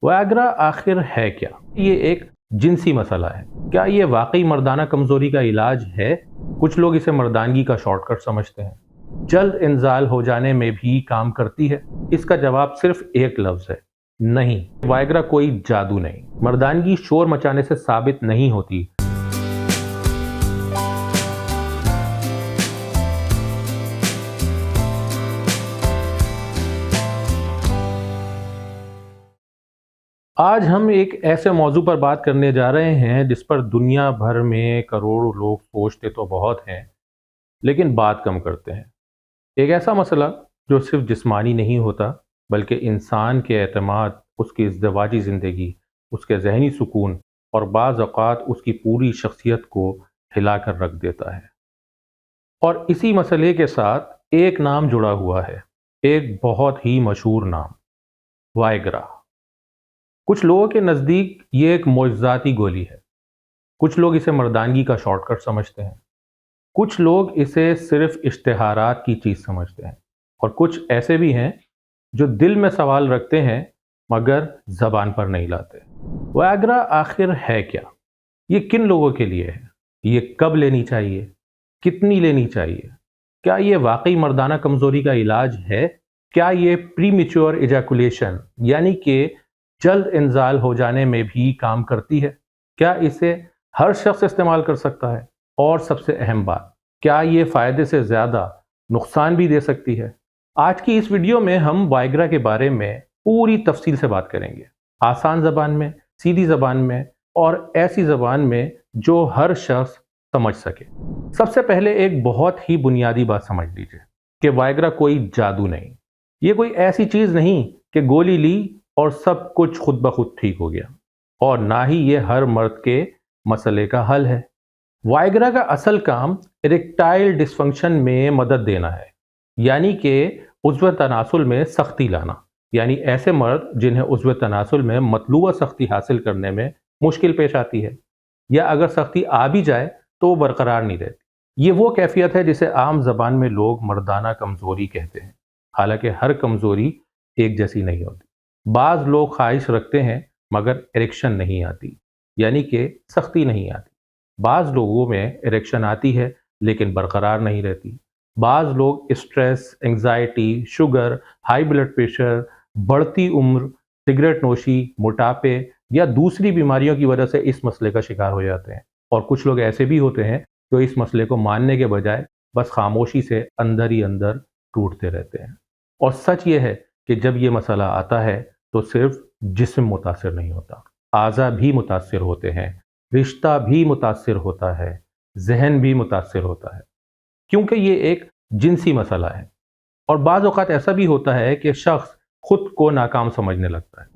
ویاگرا آخر ہے کیا؟ یہ ایک جنسی مسئلہ ہے۔ کیا یہ واقعی مردانہ کمزوری کا علاج ہے؟ کچھ لوگ اسے مردانگی کا شارٹ کٹ سمجھتے ہیں۔ جلد انزال ہو جانے میں بھی کام کرتی ہے؟ اس کا جواب صرف ایک لفظ ہے: نہیں۔ ویاگرا کوئی جادو نہیں۔ مردانگی شور مچانے سے ثابت نہیں ہوتی۔ آج ہم ایک ایسے موضوع پر بات کرنے جا رہے ہیں جس پر دنیا بھر میں کروڑوں لوگ سوچتے تو بہت ہیں لیکن بات کم کرتے ہیں۔ ایک ایسا مسئلہ جو صرف جسمانی نہیں ہوتا بلکہ انسان کے اعتماد، اس کی ازدواجی زندگی، اس کے ذہنی سکون اور بعض اوقات اس کی پوری شخصیت کو ہلا کر رکھ دیتا ہے۔ اور اسی مسئلے کے ساتھ ایک نام جڑا ہوا ہے، ایک بہت ہی مشہور نام: ویاگرا۔ کچھ لوگوں کے نزدیک یہ ایک معجزاتی گولی ہے۔ کچھ لوگ اسے مردانگی کا شارٹ کٹ سمجھتے ہیں۔ کچھ لوگ اسے صرف اشتہارات کی چیز سمجھتے ہیں، اور کچھ ایسے بھی ہیں جو دل میں سوال رکھتے ہیں مگر زبان پر نہیں لاتے۔ ویاگرا آخر ہے کیا؟ یہ کن لوگوں کے لیے ہے؟ یہ کب لینی چاہیے؟ کتنی لینی چاہیے؟ کیا یہ واقعی مردانہ کمزوری کا علاج ہے؟ کیا یہ پری میچور ایجیکولیشن یعنی کہ جلد انزال ہو جانے میں بھی کام کرتی ہے؟ کیا اسے ہر شخص استعمال کر سکتا ہے؟ اور سب سے اہم بات، کیا یہ فائدے سے زیادہ نقصان بھی دے سکتی ہے؟ آج کی اس ویڈیو میں ہم ویاگرا کے بارے میں پوری تفصیل سے بات کریں گے، آسان زبان میں، سیدھی زبان میں اور ایسی زبان میں جو ہر شخص سمجھ سکے۔ سب سے پہلے ایک بہت ہی بنیادی بات سمجھ لیجیے کہ ویاگرا کوئی جادو نہیں۔ یہ کوئی ایسی چیز نہیں کہ گولی لی اور سب کچھ خود بخود ٹھیک ہو گیا، اور نہ ہی یہ ہر مرد کے مسئلے کا حل ہے۔ ویاگرا کا اصل کام اریکٹائل ڈسفنکشن میں مدد دینا ہے، یعنی کہ عضو تناسل میں سختی لانا، یعنی ایسے مرد جنہیں عضو تناسل میں مطلوبہ سختی حاصل کرنے میں مشکل پیش آتی ہے، یا اگر سختی آ بھی جائے تو وہ برقرار نہیں رہتی۔ یہ وہ کیفیت ہے جسے عام زبان میں لوگ مردانہ کمزوری کہتے ہیں، حالانکہ ہر کمزوری ایک جیسی نہیں ہوتی۔ بعض لوگ خواہش رکھتے ہیں مگر اریکشن نہیں آتی، یعنی کہ سختی نہیں آتی۔ بعض لوگوں میں اریکشن آتی ہے لیکن برقرار نہیں رہتی۔ بعض لوگ stress, anxiety, sugar, high blood pressure, بڑھتی عمر، سگریٹ نوشی، موٹاپے یا دوسری بیماریوں کی وجہ سے اس مسئلے کا شکار ہو جاتے ہیں، اور کچھ لوگ ایسے بھی ہوتے ہیں جو اس مسئلے کو ماننے کے بجائے بس خاموشی سے اندر ہی اندر ٹوٹتے رہتے ہیں۔ اور سچ یہ ہے کہ جب یہ مسئلہ آتا ہے تو صرف جسم متاثر نہیں ہوتا، اعضاء بھی متاثر ہوتے ہیں، رشتہ بھی متاثر ہوتا ہے، ذہن بھی متاثر ہوتا ہے، کیونکہ یہ ایک جنسی مسئلہ ہے۔ اور بعض اوقات ایسا بھی ہوتا ہے کہ شخص خود کو ناکام سمجھنے لگتا ہے۔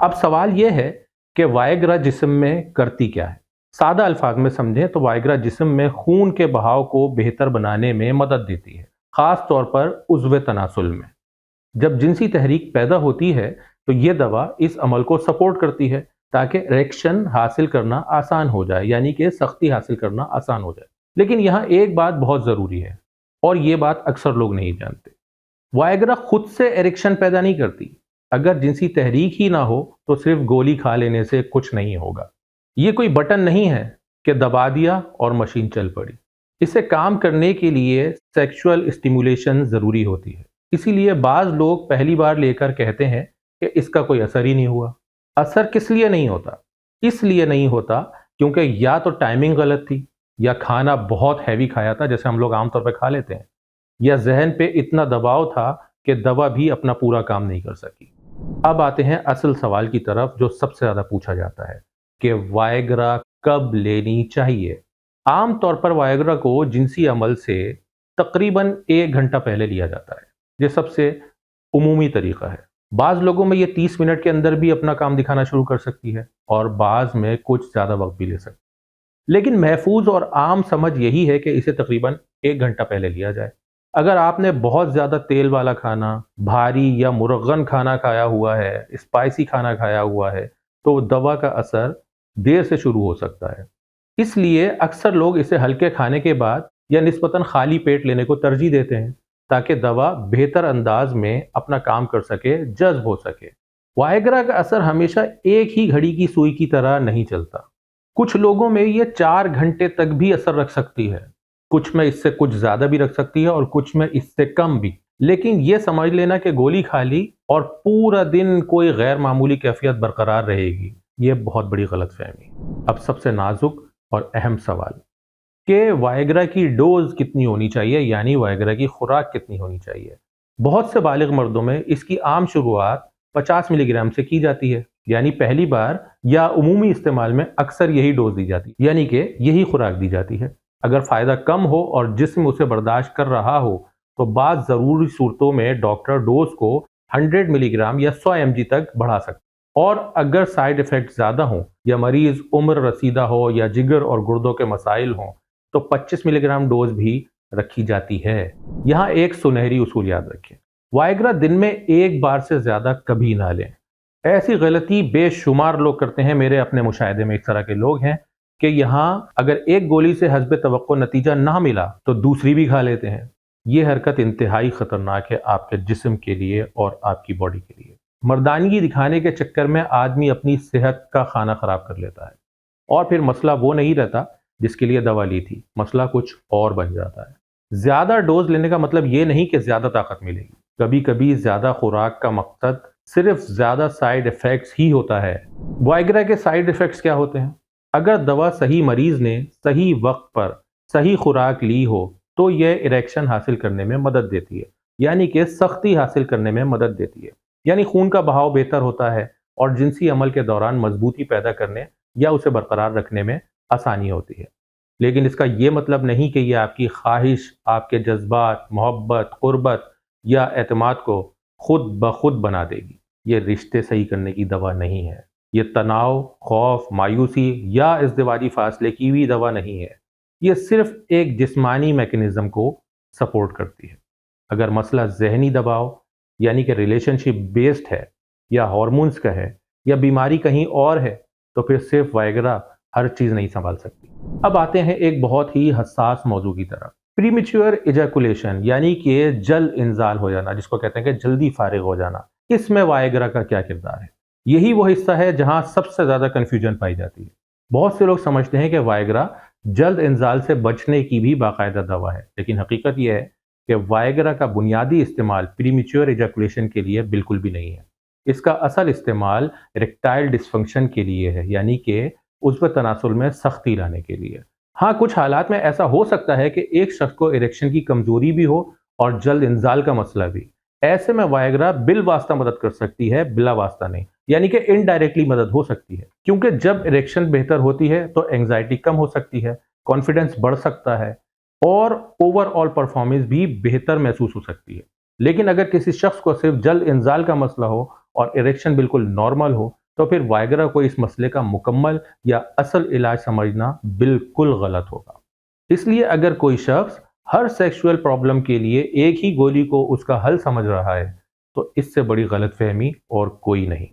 اب سوال یہ ہے کہ ویاگرا جسم میں کرتی کیا ہے؟ سادہ الفاظ میں سمجھیں تو ویاگرا جسم میں خون کے بہاؤ کو بہتر بنانے میں مدد دیتی ہے، خاص طور پر عضو تناسل میں۔ جب جنسی تحریک پیدا ہوتی ہے تو یہ دوا اس عمل کو سپورٹ کرتی ہے تاکہ اریکشن حاصل کرنا آسان ہو جائے، یعنی کہ سختی حاصل کرنا آسان ہو جائے۔ لیکن یہاں ایک بات بہت ضروری ہے، اور یہ بات اکثر لوگ نہیں جانتے۔ ویاگرا خود سے اریکشن پیدا نہیں کرتی۔ اگر جنسی تحریک ہی نہ ہو تو صرف گولی کھا لینے سے کچھ نہیں ہوگا۔ یہ کوئی بٹن نہیں ہے کہ دبا دیا اور مشین چل پڑی۔ اسے کام کرنے کے لیے سیکشول اسٹیمولیشن ضروری ہوتی ہے۔ اسی لیے بعض لوگ پہلی بار لے کر کہتے ہیں کہ اس کا کوئی اثر ہی نہیں ہوا۔ اثر کس لیے نہیں ہوتا؟ اس لیے نہیں ہوتا کیونکہ یا تو ٹائمنگ غلط تھی، یا کھانا بہت ہیوی کھایا تھا جیسے ہم لوگ عام طور پہ کھا لیتے ہیں، یا ذہن پہ اتنا دباؤ تھا کہ دوا بھی اپنا پورا کام نہیں کر سکی۔ اب آتے ہیں اصل سوال کی طرف جو سب سے زیادہ پوچھا جاتا ہے کہ ویاگرا کب لینی چاہیے؟ عام طور پر ویاگرا کو جنسی عمل سے تقریباً 1 گھنٹہ پہلے لیا جاتا ہے۔ یہ سب سے عمومی طریقہ ہے۔ بعض لوگوں میں یہ 30 منٹ کے اندر بھی اپنا کام دکھانا شروع کر سکتی ہے، اور بعض میں کچھ زیادہ وقت بھی لے سکتی ہے۔ لیکن محفوظ اور عام سمجھ یہی ہے کہ اسے تقریباً 1 گھنٹہ پہلے لیا جائے۔ اگر آپ نے بہت زیادہ تیل والا کھانا، بھاری یا مرغن کھانا کھایا ہوا ہے، اسپائسی کھانا کھایا ہوا ہے، تو دوا کا اثر دیر سے شروع ہو سکتا ہے۔ اس لیے اکثر لوگ اسے ہلکے کھانے کے بعد یا نسبتاً خالی پیٹ لینے کو ترجیح دیتے ہیں تاکہ دوا بہتر انداز میں اپنا کام کر سکے، جذب ہو سکے۔ वायग्रा का असर हमेशा एक ही घड़ी की सुई की तरह नहीं चलता। कुछ लोगों में ये 4 घंटे तक भी असर रख सकती है, कुछ में इससे कुछ ज़्यादा भी रख सकती है और कुछ में इससे कम भी। लेकिन ये समझ लेना कि गोली खा ली और पूरा दिन कोई गैर मामूली कैफियत बरकरार रहेगी, ये बहुत बड़ी गलतफहमी। अब सबसे नाजुक और अहम सवाल कि वायग्रा की डोज कितनी होनी चाहिए, यानी वायग्रा की खुराक कितनी होनी चाहिए। बहुत से बालिग मर्दों में इसकी आम शुरुआत 50 मिलीग्राम से की जाती है, यानी पहली बार या उमूमी इस्तेमाल में अक्सर यही डोज दी जाती है, यानी कि यही खुराक दी जाती है। अगर फ़ायदा कम हो और जिस्म उसे बर्दाश्त कर रहा हो तो बाद ज़रूरी सूरतों में डॉक्टर डोज को 100 मिलीग्राम या 100 mg तक बढ़ा सकते हैं। और अगर साइड इफ़ेक्ट ज़्यादा हों या मरीज़ उम्र रसीदा हो या जिगर और गुर्दों के मसाइल हों तो 25 मिलीग्राम डोज भी रखी जाती है। यहाँ एक सुनहरी उसूल याद रखें, वायग्रा दिन में एक बार से ज़्यादा कभी ना लें। ऐसी गलती बेशुमार लोग करते हैं, मेरे अपने मुशाहिदे में इस तरह के लोग हैं कि यहाँ अगर एक गोली से हस्बे तवक्को नतीजा ना मिला तो दूसरी भी खा लेते हैं। ये हरकत इंतहाई ख़तरनाक है आपके जिस्म के लिए और आपकी बॉडी के लिए। मर्दानगी दिखाने के चक्कर में आदमी अपनी सेहत का खाना ख़राब कर लेता है और फिर मसला वो नहीं रहता जिसके लिए दवा ली थी, मसला कुछ और बन जाता है। ज़्यादा डोज लेने का मतलब ये नहीं कि ज़्यादा ताकत मिलेगी। कभी कभी ज़्यादा खुराक का मकसद सिर्फ ज़्यादा साइड इफ़ेक्ट्स ही होता है। वायग्रा के साइड इफ़ेक्ट्स क्या होते हैं? अगर दवा सही मरीज़ ने सही वक्त पर सही खुराक ली हो तो यह इरेक्शन हासिल करने में मदद देती है, यानी कि सख्ती हासिल करने में मदद देती है, यानी खून का बहाव बेहतर होता है और जिनसी अमल के दौरान मजबूती पैदा करने या उसे बरकरार रखने में आसानी होती है। लेकिन इसका ये मतलब नहीं कि यह आपकी ख्वाहिश, आपके जज्बात, मोहब्बत, क़ुर्बत या एतमाद को खुद ब खुद बना देगी। ये रिश्ते सही करने की दवा नहीं है। ये तनाव, खौफ, मायूसी या इज़्दिवाजी फासले की भी दवा नहीं है। ये सिर्फ एक जिस्मानी मैकेनिज़्म को सपोर्ट करती है। अगर मसला ज़हनी दबाव यानी कि रिलेशनशिप बेस्ड है या हार्मोन्स का है या बीमारी कहीं और है तो फिर सिर्फ वायग्रा हर चीज़ नहीं संभाल सकती। अब आते हैं एक बहुत ही हसास मौजू की तरफ, प्रीमेच्योर इजैकुलेशन यानी कि जल्द इंजाल हो जाना, जिसको कहते हैं कि जल्दी फारिग हो जाना। इसमें वायग्रा का क्या किरदार है? यही वो हिस्सा है जहां सबसे ज़्यादा कन्फ्यूजन पाई जाती है। बहुत से लोग समझते हैं कि वायग्रा जल्द इंजाल से बचने की भी बाकायदा दवा है, लेकिन हकीकत यह है कि वायग्रा का बुनियादी इस्तेमाल प्रीमेच्योर इजैकुलेशन के लिए बिल्कुल भी नहीं है। इसका असल इस्तेमाल इरेक्टाइल डिस्फंक्शन के लिए है, यानी कि उज़्व तनासुल में सख्ती लाने के लिए। हाँ, कुछ हालात में ऐसा हो सकता है कि एक शख्स को इरेक्शन की कमजोरी भी हो और जल्द इंजाल का मसला भी। ऐसे में वायग्रा बिल वास्ता मदद कर सकती है, बिला वास्ता नहीं, यानी कि इनडायरेक्टली मदद हो सकती है। क्योंकि जब इरेक्शन बेहतर होती है तो एंग्जाइटी कम हो सकती है, कॉन्फिडेंस बढ़ सकता है और ओवरऑल परफॉर्मेंस भी बेहतर महसूस हो सकती है। लेकिन अगर किसी शख्स को सिर्फ जल्द इंजाल का मसला हो और इरेक्शन बिल्कुल नॉर्मल हो तो फिर वायग्रा को इस मसले का मुकम्मल या असल इलाज समझना बिल्कुल गलत होगा। इसलिए अगर कोई शख्स हर सेक्सुअल प्रॉब्लम के लिए एक ही गोली को उसका हल समझ रहा है तो इससे बड़ी गलतफहमी और कोई नहीं।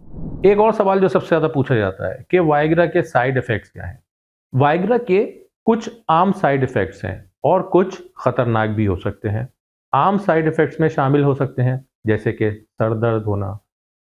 एक और सवाल जो सबसे ज़्यादा पूछा जाता है कि वायग्रा के साइड इफ़ेक्ट्स क्या हैं? वायग्रा के कुछ आम साइड इफ़ेक्ट्स हैं और कुछ ख़तरनाक भी हो सकते हैं। आम साइड इफ़ेक्ट्स में शामिल हो सकते हैं जैसे कि सर दर्द होना,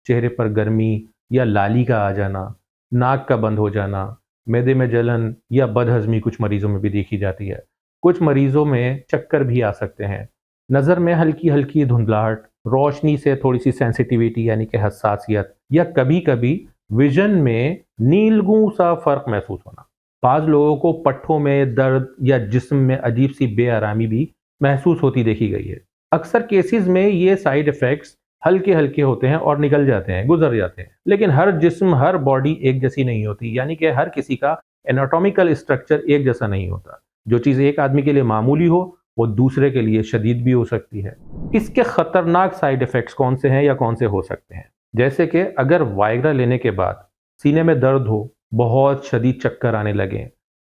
चेहरे पर गर्मी या लाली का आ जाना, नाक का बंद हो जाना, मैदे में जलन या बदहज़मी कुछ मरीज़ों में भी देखी जाती है। कुछ मरीज़ों में चक्कर भी आ सकते हैं। नज़र में हल्की हल्की धुंधलाहट, रोशनी से थोड़ी सी सेंसिटिविटी यानी कि हसासियत या कभी कभी विजन में नीलगू सा फ़र्क महसूस होना। बाज़ लोगों को पट्ठों में दर्द या जिस्म में अजीब सी बेआरामी भी महसूस होती देखी गई है। अक्सर केसेस में ये साइड इफ़ेक्ट्स हल्के हल्के होते हैं और निकल जाते हैं, गुजर जाते हैं। लेकिन हर जिस्म, हर बॉडी एक जैसी नहीं होती, यानी कि हर किसी का एनाटॉमिकल स्ट्रक्चर एक जैसा नहीं होता। जो चीज़ एक आदमी के लिए मामूली हो वो दूसरे के लिए शदीद भी हो सकती है। इसके खतरनाक साइड इफ़ेक्ट्स कौन से हैं या कौन से हो सकते हैं? जैसे कि अगर वायग्रा लेने के बाद सीने में दर्द हो, बहुत शदीद चक्कर आने लगे,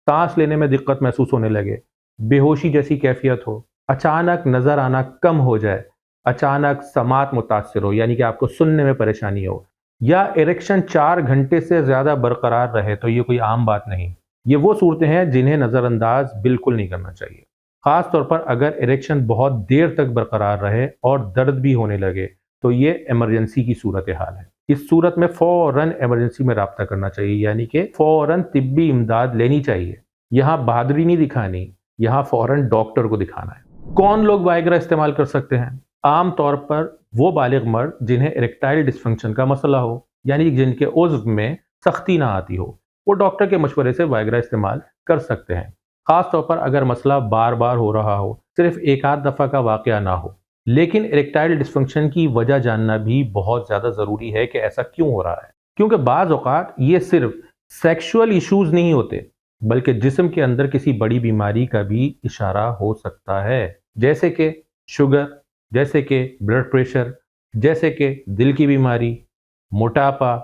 सांस लेने में दिक्कत महसूस होने लगे, बेहोशी जैसी कैफियत हो, अचानक नज़र आना कम हो जाए, अचानक समात मुतासिर हो यानी कि आपको सुनने में परेशानी हो, या इरेक्शन 4 घंटे से ज़्यादा बरकरार रहे तो ये कोई आम बात नहीं। ये वो सूरतें हैं जिन्हें नज़रअंदाज बिल्कुल नहीं करना चाहिए। ख़ास तौर पर अगर इरेक्शन बहुत देर तक बरकरार रहे और दर्द भी होने लगे तो ये इमरजेंसी की सूरत हाल है। इस सूरत में फ़ौरन इमरजेंसी में राब्ता करना चाहिए, यानी कि फ़ौरन तिब्बी इमदाद लेनी चाहिए। यहाँ बहादुरी नहीं दिखानी, यहाँ फ़ौरन डॉक्टर को दिखाना है। कौन लोग वाइग्रा इस्तेमाल कर सकते हैं? आम तौर पर वो बालिग मर्द जिन्हें इरेक्टाइल डिस्फंक्शन का मसला हो, यानी जिनके उज़्व में सख्ती ना आती हो, वो डॉक्टर के मशवरे से वाइग्रा इस्तेमाल कर सकते हैं। ख़ास तौर पर अगर मसला बार बार हो रहा हो, सिर्फ एक आध दफ़ा का वाक़या ना हो। लेकिन इरेक्टाइल डिस्फंक्शन की वजह जानना भी बहुत ज़्यादा ज़रूरी है कि ऐसा क्यों हो रहा है, क्योंकि बाज़ औक़ात ये सिर्फ सेक्शुअल इश्यूज़ नहीं होते, बल्कि जिस्म के अंदर किसी बड़ी बीमारी का भी इशारा हो सकता है, जैसे कि शुगर, जैसे कि ब्लड प्रेशर, जैसे कि दिल की बीमारी, मोटापा,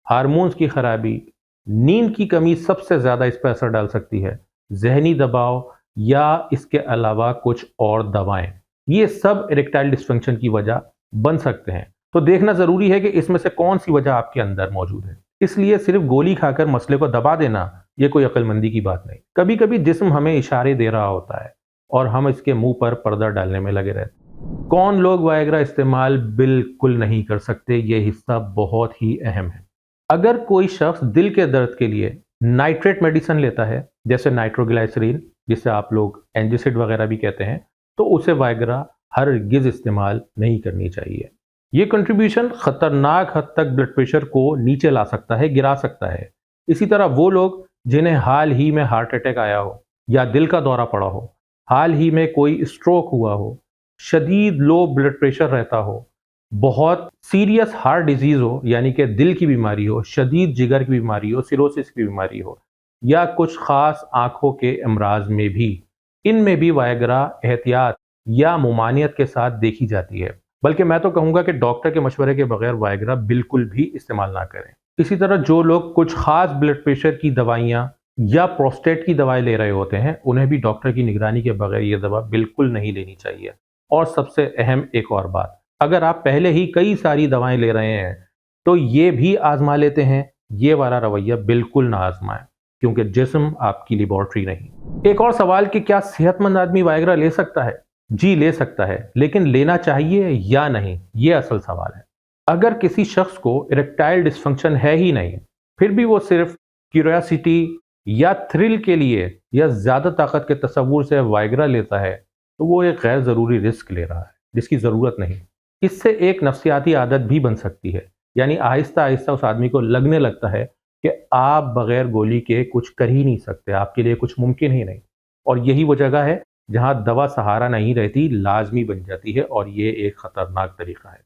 हार्मोन्स की खराबी, नींद की कमी सबसे ज़्यादा इस पर असर डाल सकती है, ज़हनी दबाव या इसके अलावा कुछ और दवाएं, ये सब इरेक्टाइल डिस्फंक्शन की वजह बन सकते हैं। तो देखना ज़रूरी है कि इसमें से कौन सी वजह आपके अंदर मौजूद है। इसलिए सिर्फ गोली खाकर मसले को दबा देना ये कोई अक्लमंदी की बात नहीं। कभी कभी जिस्म हमें इशारे दे रहा होता है और हम इसके मुंह पर पर्दा डालने में लगे रहते हैं। कौन लोग वाइग्रा इस्तेमाल बिल्कुल नहीं कर सकते, ये हिस्सा बहुत ही अहम है। अगर कोई शख्स दिल के दर्द के लिए नाइट्रेट मेडिसिन लेता है, जैसे नाइट्रोग्लिसरीन, जिसे आप लोग एंजिसिड वगैरह भी कहते हैं, तो उसे वाइग्रा हरगिज़ इस्तेमाल नहीं करनी चाहिए। ये कंट्रीब्यूशन खतरनाक हद तक ब्लड प्रेशर को नीचे ला सकता है, गिरा सकता है। इसी तरह वो लोग जिन्हें हाल ही में हार्ट अटैक आया हो या दिल का दौरा पड़ा हो, हाल ही में कोई स्ट्रोक हुआ हो, शदीद लो ब्लड प्रेशर रहता हो, बहुत सीरियस हार्ट डिजीज़ हो, यानी कि दिल की बीमारी हो, शदीद जिगर की बीमारी हो, सिरोसिस की बीमारी हो, या कुछ ख़ास आँखों के अमराज में भी, इनमें भी वाइग्रा एहतियात या मुमानियत के साथ देखी जाती है। बल्कि मैं तो कहूँगा कि डॉक्टर के मशवरे के बगैर वाइग्रा बिल्कुल भी इस्तेमाल ना करें। इसी तरह जो लोग कुछ ख़ास ब्लड प्रेशर की दवाइयाँ या प्रोस्टेट की दवाई ले रहे होते हैं, उन्हें भी डॉक्टर की निगरानी के बगैर ये दवा बिल्कुल नहीं लेनी चाहिए। और सबसे अहम एक और बात, अगर आप पहले ही कई सारी दवाएं ले रहे हैं तो ये भी आजमा लेते हैं, ये वाला रवैया बिल्कुल ना आजमाएं, क्योंकि जिस्म आपकी लेबॉर्ट्री नहीं। एक और सवाल कि क्या सेहतमंद आदमी वाइग्रा ले सकता है? जी ले सकता है, लेकिन लेना चाहिए या नहीं, ये असल सवाल है। अगर किसी शख्स को इरेक्टाइल डिस्फंक्शन है ही नहीं, फिर भी वो सिर्फ क्यूरियोसिटी या थ्रिल के लिए या ज़्यादा ताकत के तसव्वुर से वाइग्रा लेता है, तो वो एक गैर ज़रूरी रिस्क ले रहा है जिसकी ज़रूरत नहीं। इससे एक नफ्सियाती आदत भी बन सकती है, यानी आहिस्ता आहिस्ता उस आदमी को लगने लगता है कि आप बगैर गोली के कुछ कर ही नहीं सकते, आपके लिए कुछ मुमकिन ही नहीं। और यही वो जगह है जहां दवा सहारा नहीं रहती, लाजमी बन जाती है, और ये एक ख़तरनाक तरीका है।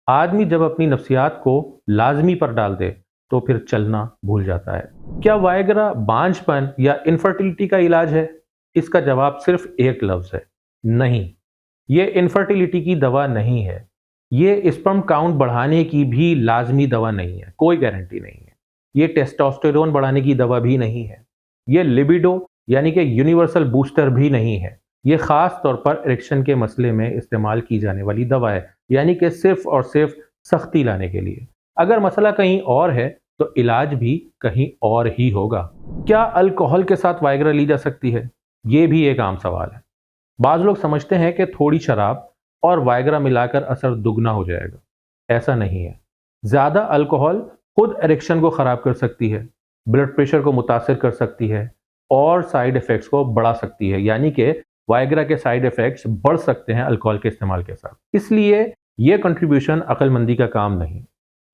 आदमी जब अपनी नफ्सियात को लाजमी पर डाल दे तो फिर चलना भूल जाता है। क्या वाइग्रा बांझपन या इनफर्टिलिटी का इलाज है? इसका जवाब सिर्फ एक लफ्ज़ है, नहीं। ये इनफर्टिलिटी की दवा नहीं है, ये स्पर्म काउंट बढ़ाने की भी लाजमी दवा नहीं है, कोई गारंटी नहीं है। ये टेस्टोस्टेरोन बढ़ाने की दवा भी नहीं है, ये लिबिडो यानी कि यूनिवर्सल बूस्टर भी नहीं है। ये ख़ास तौर पर इरेक्शन के मसले में इस्तेमाल की जाने वाली दवा है, यानी कि सिर्फ और सिर्फ सख्ती लाने के लिए। अगर मसला कहीं और है तो इलाज भी कहीं और ही होगा। क्या अल्कोहल के साथ वाइग्रा ली जा सकती है? ये भी एक आम सवाल है। बाज़ लोग समझते हैं कि थोड़ी शराब और वाइग्रा मिलाकर असर दुगना हो जाएगा। ऐसा नहीं है। ज़्यादा अल्कोहल खुद इरेक्शन को ख़राब कर सकती है, ब्लड प्रेशर को मुतासिर कर सकती है और साइड इफ़ेक्ट्स को बढ़ा सकती है, यानी कि वाइग्रा के साइड इफ़ेक्ट्स बढ़ सकते हैं अल्कोहल के इस्तेमाल के साथ। इसलिए ये कंट्रीब्यूशन अक्लमंदी का काम नहीं।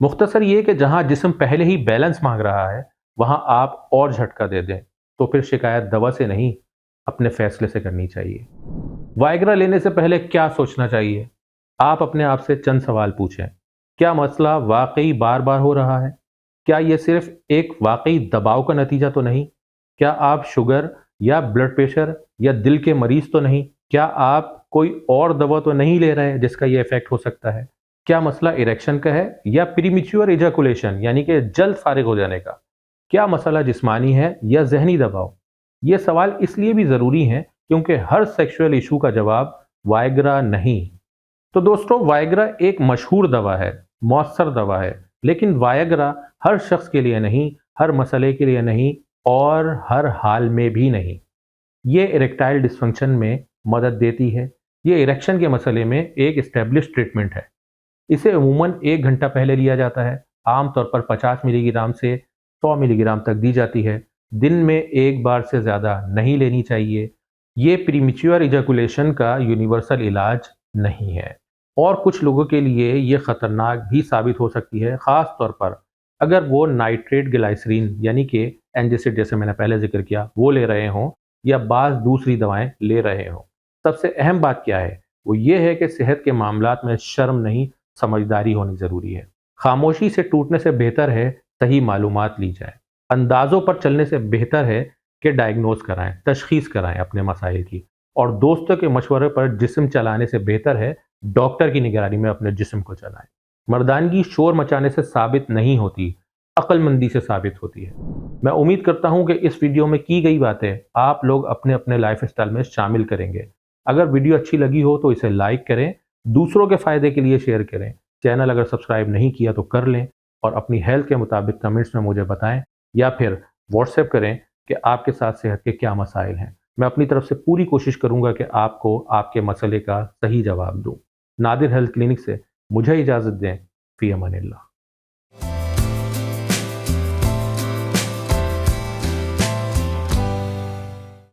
मुख्तसर ये कि जहाँ जिस्म पहले ही बैलेंस मांग रहा है, वहाँ आप और झटका दे दें, तो फिर शिकायत दवा से नहीं, अपने फैसले से करनी चाहिए। वाइग्रा लेने से पहले क्या सोचना चाहिए? आप अपने आप से चंद सवाल पूछें। क्या मसला वाकई बार बार हो रहा है? क्या ये सिर्फ एक वाकई दबाव का नतीजा तो नहीं? क्या आप शुगर या ब्लड प्रेशर या दिल के मरीज तो नहीं? क्या आप कोई और दवा तो नहीं ले रहे हैं जिसका ये इफेक्ट हो सकता है? क्या मसला इरेक्शन का है या प्रीमेच्योर इजैकुलेशन यानी कि जल्द फारिग हो जाने का? क्या मसला जिस्मानी है या जहनी दबाव? ये सवाल इसलिए भी ज़रूरी हैं क्योंकि हर सेक्सुअल इशू का जवाब वाइग्रा नहीं। तो दोस्तों, वाइग्रा एक मशहूर दवा है, मौसर दवा है, लेकिन वाइग्रा हर शख्स के लिए नहीं, हर मसले के लिए नहीं और हर हाल में भी नहीं। ये इरेक्टाइल डिस्फंक्शन में मदद देती है। ये इरेक्शन के मसले में एक इस्टेब्लिश ट्रीटमेंट है। इसे अमूमन 1 घंटा पहले लिया जाता है عام طور پر 50 ملی گرام سے 100 ملی گرام تک دی جاتی ہے، دن میں ایک بار سے زیادہ نہیں لینی چاہیے۔ یہ پریمیچور ایجیکولیشن کا یونیورسل علاج نہیں ہے اور کچھ لوگوں کے لیے یہ خطرناک بھی ثابت ہو سکتی ہے، خاص طور پر اگر وہ نائٹریٹ گلائسرین یعنی کہ اینٹاسڈ جیسے میں نے پہلے ذکر کیا وہ لے رہے ہوں یا بعض دوسری دوائیں لے رہے ہوں۔ سب سے اہم بات کیا ہے؟ وہ یہ ہے کہ صحت کے معاملات میں شرم نہیں، سمجھداری ہونی ضروری ہے۔ خاموشی سے ٹوٹنے سے بہتر ہے صحیح معلومات لی جائے۔ اندازوں پر چلنے سے بہتر ہے کہ ڈائگنوز کرائیں، تشخیص کرائیں اپنے مسائل کی، اور دوستوں کے مشورے پر جسم چلانے سے بہتر ہے ڈاکٹر کی نگرانی میں اپنے جسم کو چلائیں۔ مردانگی شور مچانے سے ثابت نہیں ہوتی، عقل مندی سے ثابت ہوتی ہے۔ میں امید کرتا ہوں کہ اس ویڈیو میں کی گئی باتیں آپ لوگ اپنے اپنے لائف اسٹائل میں شامل کریں گے۔ اگر ویڈیو اچھی لگی ہو تو اسے لائک کریں، دوسروں کے فائدے کے لیے شیئر کریں۔ چینل اگر سبسکرائب نہیں کیا تو کر لیں اور اپنی ہیلتھ کے مطابق کمنٹس میں مجھے بتائیں یا پھر واٹس ایپ کریں کہ آپ کے ساتھ صحت کے کیا مسائل ہیں۔ میں اپنی طرف سے پوری کوشش کروں گا کہ آپ کو آپ کے مسئلے کا صحیح جواب دوں۔ نادر ہیلتھ کلینک سے مجھے اجازت دیں۔ فی امان اللہ۔